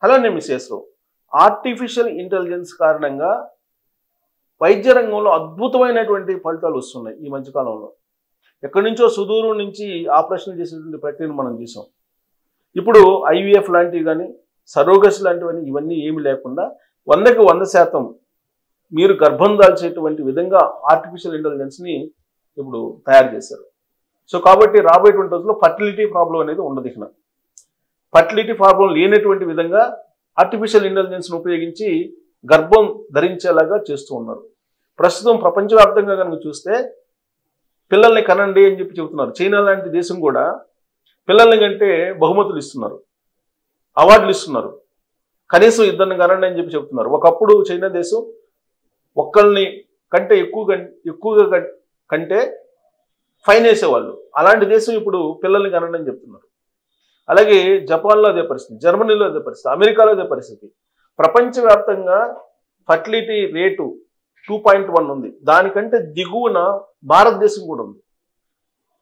Hello నేను మిస్సెస్రావు. Artificial intelligence కారణంగా వైద్య రంగంలో అద్భుతమైనటువంటి ఫలితాలు వస్తున్నాయి ఈ మధ్యకాలంలో. ఎక్కడి నుంచో సుదూరం నుంచి ఆపరేషన్లు చేసేటువంటి ప్రక్రియను మనం చూసాం. ఇప్పుడు ఐవీఎఫ్ లాంటివి కానీ సరోగసి లాంటివన్నీ ఇవన్నీ ఏమి లేకుండా 100కి 100% మీరు గర్భం దాల్చేటువంటి విధంగా ఆర్టిఫిషియల్ ఇంటెలిజెన్స్ని ఇప్పుడు తయారు చేశారు. సో కాబట్టి రాబోయేటువంటి రోజుల్లో ఫర్టిలిటీ ప్రాబ్లం అనేది ఉండదు. ఇక ఫర్టిలిటీ ప్రాబ్లం లేనటువంటి విధంగా ఆర్టిఫిషియల్ ఇంటెలిజెన్స్ను ఉపయోగించి గర్భం ధరించేలాగా చేస్తూ ఉన్నారు. ప్రస్తుతం ప్రపంచవ్యాప్తంగా కనుక చూస్తే పిల్లల్ని కనండి అని చెప్పి చెబుతున్నారు. చైనా లాంటి దేశం కూడా పిల్లల్ని కంటే బహుమతులు ఇస్తున్నారు, అవార్డులు ఇస్తున్నారు. కనీసం ఇద్దరిని కనండి అని చెప్పి చెబుతున్నారు. ఒకప్పుడు చైనా దేశం ఒక్కళ్ళని కంటే ఎక్కువగా కంటే ఫైన్ వేసేవాళ్ళు. అలాంటి దేశం ఇప్పుడు పిల్లల్ని కనండి అని చెప్తున్నారు. అలాగే జపాన్లో అదే పరిస్థితి, జర్మనీలో అదే పరిస్థితి, అమెరికాలో అదే పరిస్థితి. ప్రపంచవ్యాప్తంగా ఫర్టిలిటీ రేటు 2.1 ఉంది. దానికంటే దిగువన భారతదేశం కూడా ఉంది.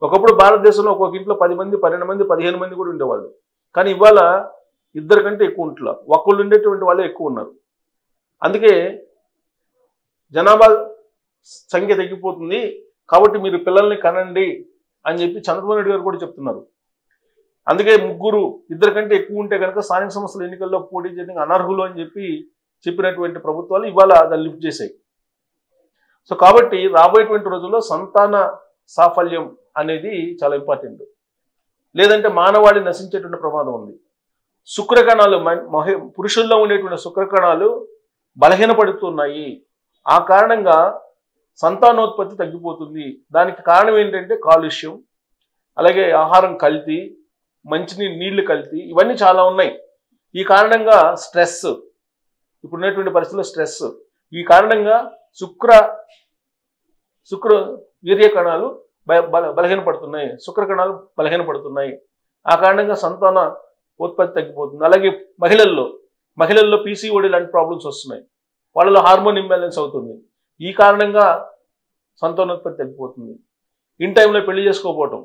ఒకప్పుడు భారతదేశంలో ఒక్కొక్క ఇంట్లో 10 మంది, 12 మంది, 15 మంది కూడా ఉండేవాళ్ళు. కానీ ఇవాళ ఇద్దరు కంటే ఎక్కువ ఉంటున్నారు, ఒక్కళ్ళు ఉండేటువంటి వాళ్ళే ఎక్కువ ఉన్నారు. అందుకే జనాభా సంఖ్య తగ్గిపోతుంది. కాబట్టి మీరు పిల్లల్ని కనండి అని చెప్పి చంద్రబాబు నాయుడు గారు కూడా చెప్తున్నారు. అందుకే ఇద్దరు కంటే ఎక్కువ ఉంటే కనుక స్థానిక సంస్థల ఎన్నికల్లో పోటీ చేయడానికి అనర్హులు అని చెప్పినటువంటి ప్రభుత్వాలు ఇవాళ దాన్ని లిఫ్ట్ చేశాయి. సో కాబట్టి రాబోయేటువంటి రోజుల్లో సంతాన సాఫల్యం అనేది చాలా ఇంపార్టెంట్. లేదంటే మానవాళి నశించేటువంటి ప్రమాదం ఉంది. శుక్రకణాలు పురుషుల్లో ఉండేటువంటి శుక్రకణాలు బలహీనపడుతున్నాయి. ఆ కారణంగా సంతానోత్పత్తి తగ్గిపోతుంది. దానికి కారణం ఏంటంటే కాలుష్యం, అలాగే ఆహారం కల్తీ, నీళ్లు కల్తీ, ఇవన్నీ చాలా ఉన్నాయి. ఈ కారణంగా స్ట్రెస్, ఇప్పుడున్నటువంటి పరిస్థితుల్లో స్ట్రెస్, ఈ కారణంగా శుక్ర వీర్య కణాలు బలహీనపడుతున్నాయి, శుక్రకణాలు బలహీనపడుతున్నాయి. ఆ కారణంగా సంతాన ఉత్పత్తి తగ్గిపోతుంది. అలాగే మహిళల్లో పీసీఓడి లాంటి ప్రాబ్లమ్స్ వస్తున్నాయి. వాళ్ళలో హార్మోన్ ఇంబ్యాలెన్స్ అవుతుంది. ఈ కారణంగా సంతానోత్పత్తి తగ్గిపోతుంది. ఇన్ టైంలో పెళ్లి చేసుకోకపోవటం,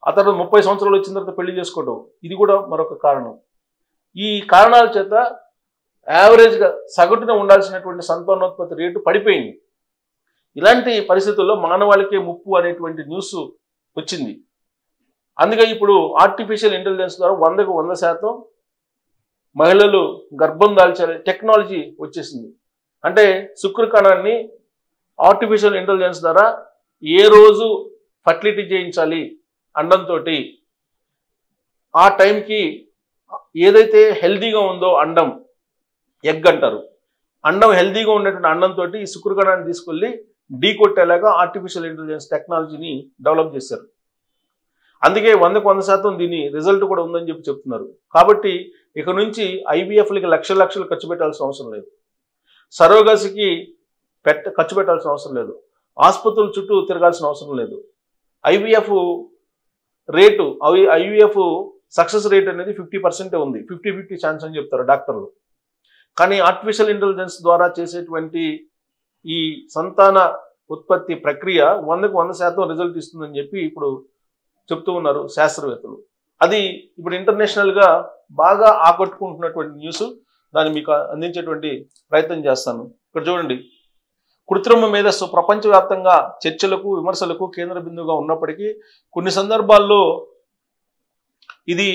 ఆ తర్వాత 30 సంవత్సరాలు వచ్చిన తర్వాత పెళ్లి చేసుకోవడం, ఇది కూడా మరొక కారణం. ఈ కారణాల చేత యావరేజ్గా సగటున ఉండాల్సినటువంటి సంతానోత్పత్తి రేటు పడిపోయింది. ఇలాంటి పరిస్థితుల్లో మానవాళికే ముప్పు అనేటువంటి న్యూస్ వచ్చింది. అందుకే ఇప్పుడు ఆర్టిఫిషియల్ ఇంటెలిజెన్స్ ద్వారా 100కు 100% మహిళలు గర్భం దాల్చే టెక్నాలజీ వచ్చేసింది. అంటే శుక్రకణాన్ని ఆర్టిఫిషియల్ ఇంటెలిజెన్స్ ద్వారా ఏ రోజు ఫర్టిలిటీ చేయించాలి అండంతో, ఆ టైంకి ఏదైతే హెల్దీగా ఉందో అండం, ఎగ్ అంటారు, అండం హెల్దీగా ఉన్నటువంటి అండంతో ఈ శుక్రకణాన్ని తీసుకెళ్ళి కొట్టేలాగా ఆర్టిఫిషియల్ ఇంటెలిజెన్స్ టెక్నాలజీని డెవలప్ చేశారు. అందుకే 100కు 100% దీని రిజల్ట్ కూడా ఉందని చెప్తున్నారు. కాబట్టి ఇక నుంచి ఐవీఎఫ్లకి లక్షలు ఖర్చు పెట్టాల్సిన అవసరం లేదు, సరోగసికి ఖర్చు పెట్టాల్సిన అవసరం లేదు, ఆసుపత్రుల చుట్టూ తిరగాల్సిన అవసరం లేదు. ఐవీఎఫ్ సక్సెస్ రేట్ అనేది 50% ఉంది. 50-50 ఛాన్స్ అని చెప్తారు డాక్టర్లు. కానీ ఆర్టిఫిషియల్ ఇంటెలిజెన్స్ ద్వారా చేసేటువంటి ఈ సంతాన ఉత్పత్తి ప్రక్రియ 100కు 100% రిజల్ట్ ఇస్తుందని చెప్పి ఇప్పుడు చెప్తూ ఉన్నారు శాస్త్రవేత్తలు. అది ఇప్పుడు ఇంటర్నేషనల్గా బాగా ఆకట్టుకుంటున్నటువంటి న్యూస్. దాన్ని మీకు అందించేటువంటి ప్రయత్నం చేస్తాను. ఇక్కడ చూడండి, కృత్రిమ మేధస్సు ప్రపంచవ్యాప్తంగా చర్చలకు, విమర్శలకు కేంద్ర బిందువుగా ఉన్నప్పటికీ కొన్ని సందర్భాల్లో ఇది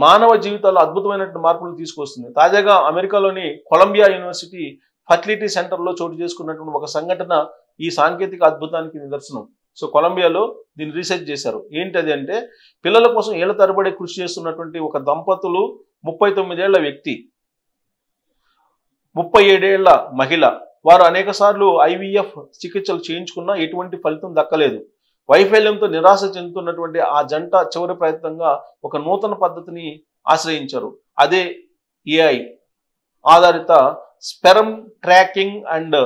మానవ జీవితాల్లో అద్భుతమైనటువంటి మార్పులు తీసుకొస్తుంది. తాజాగా అమెరికాలోని కొలంబియా యూనివర్సిటీ ఫర్టిలిటీ సెంటర్లో చోటు చేసుకున్నటువంటి ఒక సంఘటన ఈ సాంకేతిక అద్భుతానికి నిదర్శనం. సో కొలంబియాలో దీన్ని రీసెర్చ్ చేశారు. ఏంటది అంటే, పిల్లల కోసం ఏళ్ల తరబడి కృషి చేస్తున్నటువంటి ఒక దంపతులు, 39 ఏళ్ల వ్యక్తి, 37 ఏళ్ల మహిళ, వారు అనేక సార్లు ఐవీఎఫ్ చికిత్సలు చేయించుకున్నా ఎటువంటి ఫలితం దక్కలేదు. వైఫల్యంతో నిరాశ చెందుతున్నటువంటి ఆ జంట చివరి ప్రయత్నంగా ఒక నూతన పద్ధతిని ఆశ్రయించారు. అదే ఏఐ ఆధారిత sperm tracking and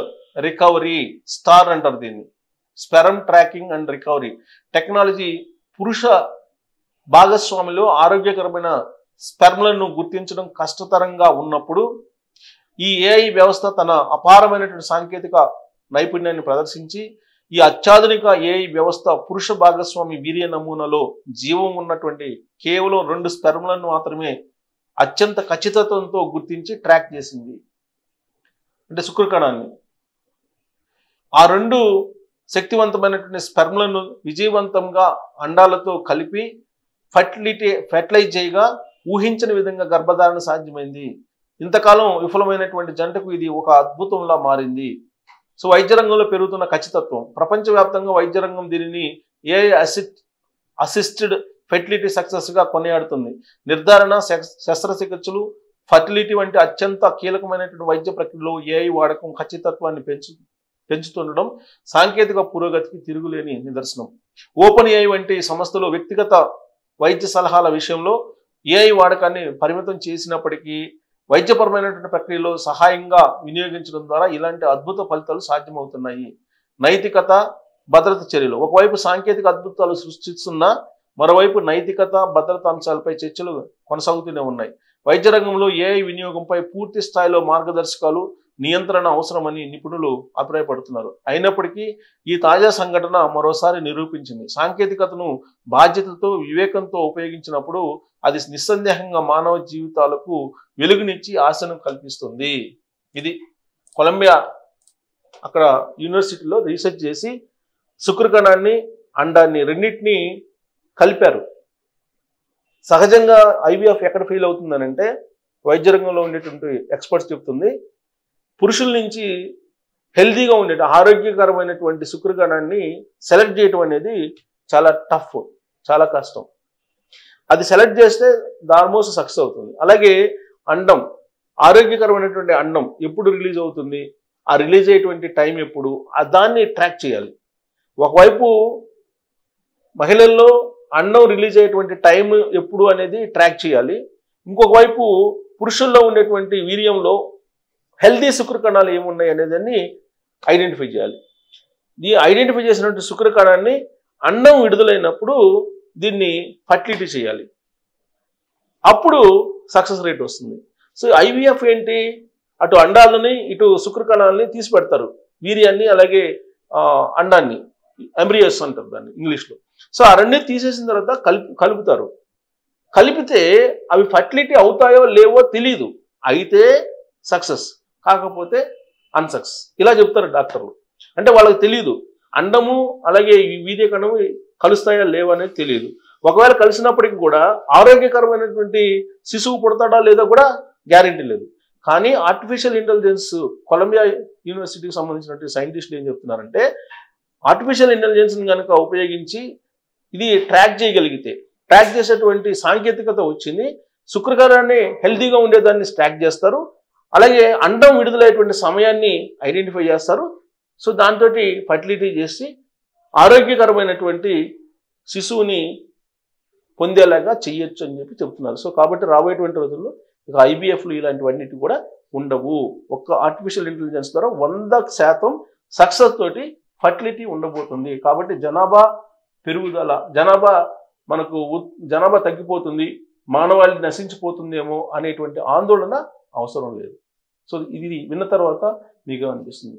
recovery, star అంటారు దీన్ని. Sperm tracking and recovery technology పురుష భాగస్వామిలో ఆరోగ్యకరమైన స్పెర్మ్లను గుర్తించడం కష్టతరంగా ఉన్నప్పుడు ఈ ఏఐ వ్యవస్థ తన అపారమైనటువంటి సాంకేతిక నైపుణ్యాన్ని ప్రదర్శించి ఈ అత్యాధునిక ఏఐ వ్యవస్థ పురుష భాగస్వామి వీర్య నమూనాలో జీవం ఉన్నటువంటి కేవలం 2 స్పెర్మ్లను మాత్రమే అత్యంత ఖచ్చితత్వంతో గుర్తించి ట్రాక్ చేసింది. అంటే శుక్రకణాన్ని. ఆ 2 శక్తివంతమైనటువంటి స్పెర్మ్లను విజయవంతంగా అండాలతో కలిపి ఫెర్టిలైజ్ చేయగా ఊహించని విధంగా గర్భధారణ సాధ్యమైంది. ఇంతకాలం విఫలమైనటువంటి జంటకు ఇది ఒక అద్భుతంలా మారింది. సో వైద్య రంగంలో పెరుగుతున్న ఖచ్చితత్వం. ప్రపంచవ్యాప్తంగా వైద్య రంగం దీనిని ఏఐ అసిస్టెడ్ ఫెర్టిలిటీ సక్సెస్గా కొనియాడుతుంది. నిర్ధారణ, శస్త్రచికిత్సలు, ఫర్టిలిటీ వంటి అత్యంత కీలకమైనటువంటి వైద్య ప్రక్రియలో ఏఐ వాడకం ఖచ్చితత్వాన్ని పెంచుతుండడం సాంకేతిక పురోగతికి తిరుగులేని నిదర్శనం. ఓపెన్ ఏఐ వంటి సంస్థలు వ్యక్తిగత వైద్య సలహాల విషయంలో ఏఐ వాడకాన్ని పరిమితం చేసినప్పటికీ వైద్యపరమైనటువంటి ప్రక్రియలో సహాయంగా వినియోగించడం ద్వారా ఇలాంటి అద్భుత ఫలితాలు సాధ్యమవుతున్నాయి. నైతికత, భద్రత చర్యలు. ఒకవైపు సాంకేతిక అద్భుతాలు సృష్టిస్తున్న మరోవైపు నైతికత, భద్రత అంశాలపై చర్చలు కొనసాగుతూనే ఉన్నాయి. వైద్య రంగంలో ఏఐ వినియోగంపై పూర్తి స్థాయిలో మార్గదర్శకాలు, నియంత్రణ అవసరమని నిపుణులు అభిప్రాయపడుతున్నారు. అయినప్పటికీ ఈ తాజా సంఘటన మరోసారి నిరూపించింది, సాంకేతికతను బాధ్యతతో, వివేకంతో ఉపయోగించినప్పుడు అది నిస్సందేహంగా మానవ జీవితాలకు వెలుగునిచ్చి ఆశను కల్పిస్తుంది. ఇది కొలంబియా అక్కడ యూనివర్సిటీలో రీసెర్చ్ చేసి శుక్రకణాన్ని, అండాన్ని రెండింటినీ కలిపారు. సహజంగా ఐవీఎఫ్ ఎక్కడ ఫెయిల్ అవుతుందనంటే వైద్య రంగంలో ఉండేటువంటి ఎక్స్పర్ట్స్ చెప్తుంది, పురుషుల నుంచి హెల్తీగా ఉండే ఆరోగ్యకరమైనటువంటి శుక్రకణాన్ని సెలెక్ట్ చేయటం అనేది చాలా టఫ్, చాలా కష్టం. అది సెలెక్ట్ చేస్తే ఆల్మోస్ట్ సక్సెస్ అవుతుంది. అలాగే అండం, ఆరోగ్యకరమైనటువంటి అండం ఎప్పుడు రిలీజ్ అవుతుంది, ఆ రిలీజ్ అయ్యేటువంటి టైం ఎప్పుడు, దాన్ని ట్రాక్ చేయాలి. ఒకవైపు మహిళల్లో అండం రిలీజ్ అయ్యేటువంటి టైం ఎప్పుడు అనేది ట్రాక్ చేయాలి. ఇంకొక వైపు పురుషుల్లో ఉండేటువంటి వీర్యంలో హెల్దీ శుక్రకణాలు ఏమున్నాయి అనేదాన్ని ఐడెంటిఫై చేయాలి. ఈ ఐడెంటిఫై చేసినటువంటి శుక్రకణాన్ని అండం విడుదలైనప్పుడు దీన్ని ఫర్టిలిటీ చేయాలి. అప్పుడు సక్సెస్ రేట్ వస్తుంది. సో ఐవీఎఫ్ ఏంటి, అటు అండాలని ఇటు శుక్రకణాలని తీసి పెడతారు, వీర్యాన్ని అలాగే అండాన్ని, ఎంబ్రియోస్ అంటారు దాన్ని ఇంగ్లీష్లో. సో ఆ రెండే తీసేసిన తర్వాత కలుపుతారు. కలిపితే అవి ఫర్టిలిటీ అవుతాయో లేవో తెలీదు. అయితే సక్సెస్, కాకపోతే అన్సక్సెస్, ఇలా చెప్తారు డాక్టర్లు. అంటే వాళ్ళకి తెలియదు అండము అలాగే వీర్యకణము కలుస్తాయా లేవా అనేది తెలియదు. ఒకవేళ కలిసినప్పటికీ కూడా ఆరోగ్యకరమైనటువంటి శిశువు పుడతాడా లేదా కూడా గ్యారెంటీ లేదు. కానీ ఆర్టిఫిషియల్ ఇంటెలిజెన్స్, కొలంబియా యూనివర్సిటీకి సంబంధించినటువంటి సైంటిస్టులు ఏం చెప్తున్నారంటే, ఆర్టిఫిషియల్ ఇంటెలిజెన్స్ని కనుక ఉపయోగించి ఇది ట్రాక్ చేయగలిగితే, ట్రాక్ చేసేటువంటి సాంకేతికత వచ్చింది. శుక్రకణాన్ని హెల్తీగా ఉండేదాన్ని ట్రాక్ చేస్తారు, అలాగే అండం విడుదలయ్యేటువంటి సమయాన్ని ఐడెంటిఫై చేస్తారు. సో దాంతో ఫర్టిలిటీ చేసి ఆరోగ్యకరమైనటువంటి శిశువుని పొందేలాగా చెయ్యొచ్చు అని చెప్పి చెప్తున్నారు. సో కాబట్టి రాబోయేటువంటి రోజుల్లో ఇక ఐవీఎఫ్లు ఇలాంటివన్నిటి కూడా ఉండవు. ఒక్క ఆర్టిఫిషియల్ ఇంటెలిజెన్స్ ద్వారా 100% సక్సెస్ తోటి ఫర్టిలిటీ ఉండబోతుంది. కాబట్టి జనాభా పెరుగుదల, జనాభా తగ్గిపోతుంది, మానవాళి నశించిపోతుందేమో అనేటువంటి ఆందోళన అవసరం లేదు. సో ఇది విన్న తర్వాత మీకు అనిపిస్తుంది.